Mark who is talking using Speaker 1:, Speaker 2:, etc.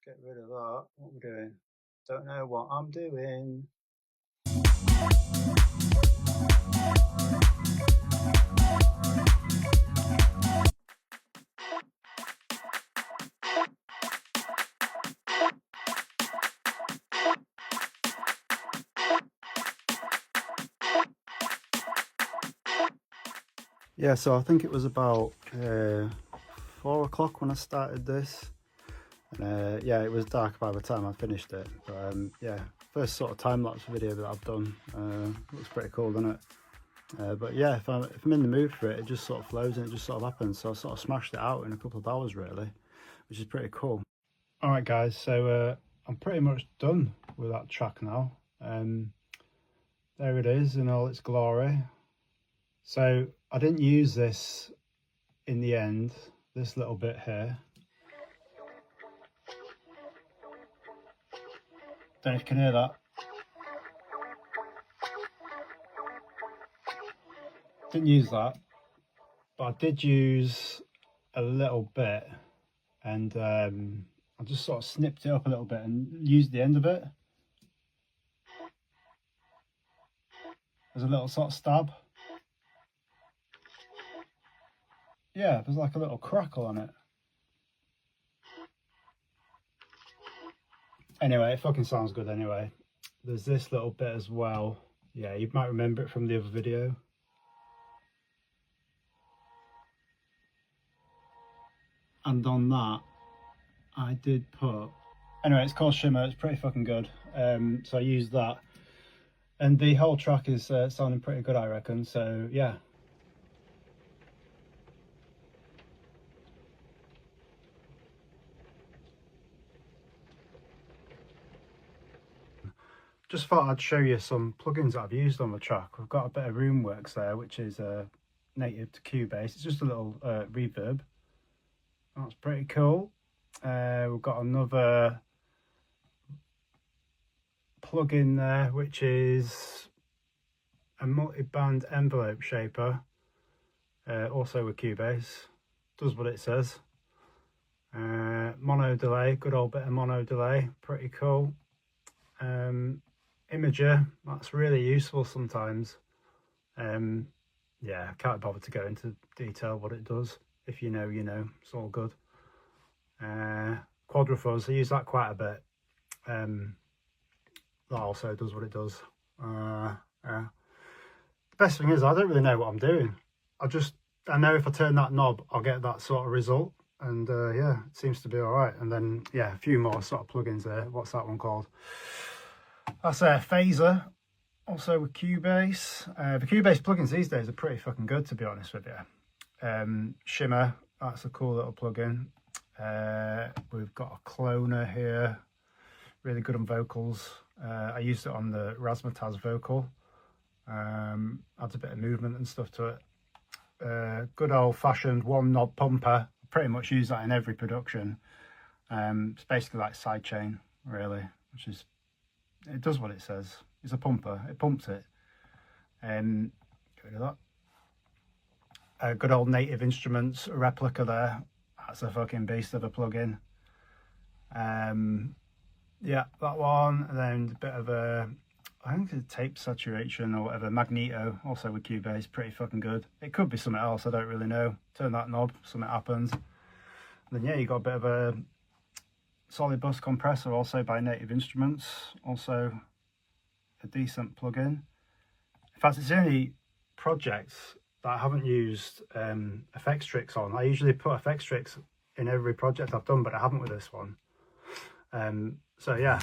Speaker 1: get rid of that. What we're doing? Don't know what I'm doing. Yeah, so I think it was about 4 o'clock when I started this. And yeah, it was dark by the time I finished it. But yeah, first sort of time-lapse video that I've done. Looks pretty cool, doesn't it? But yeah, if I'm in the mood for it, it just sort of flows and it just sort of happens. So I sort of smashed it out in a couple of hours really, which is pretty cool. All right guys, so I'm pretty much done with that track now. There it is in all its glory. So I didn't use this in the end, this little bit here. Don't know if you can hear that. Didn't use that, but I did use a little bit, and I just sort of snipped it up a little bit and used the end of it as a little sort of stab. Yeah, there's like a little crackle on it. Anyway, it fucking sounds good anyway. There's this little bit as well. Yeah, you might remember it from the other video. And on that, I did put... Anyway, it's called Shimmer, it's pretty fucking good. So I used that. And the whole track is sounding pretty good, I reckon, so yeah. Just thought I'd show you some plugins that I've used on the track. We've got a bit of Roomworks there, which is native to Cubase. It's just a little reverb. That's pretty cool. We've got another plugin there, which is a multi-band envelope shaper, also with Cubase. Does what it says. Mono delay, good old bit of mono delay, pretty cool. Imager, that's really useful sometimes. Yeah, I can't bother to go into detail what it does. If you know, you know, it's all good. Quadrafuzz, I use that quite a bit. That also does what it does. Yeah. The best thing is I don't really know what I'm doing. I know if I turn that knob I'll get that sort of result, and yeah, it seems to be all right. And then yeah, a few more sort of plugins there. What's that one called? That's a Phaser, also with Cubase. The Cubase plugins these days are pretty fucking good, to be honest with you. Shimmer, that's a cool little plugin. We've got a cloner here, really good on vocals. I used it on the Razzmatazz vocal. Adds a bit of movement and stuff to it. Good old-fashioned one knob pumper. Pretty much use that in every production. It's basically like sidechain, really, which is, it does what it says. It's a pumper, it pumps it. Get rid of that. Good old Native Instruments replica there. That's a fucking beast of a plugin. Yeah, that one. And then a bit of a, I think it's tape saturation or whatever, Magneto, also with Cubase, pretty fucking good. It could be something else, I don't really know. Turn that knob, something happens. And then yeah, you got a bit of a solid bus compressor, also by Native Instruments, also a decent plugin. In fact, it's the only project that I haven't used Effectstrix on. I usually put Effectstrix in every project I've done, but I haven't with this one. So yeah.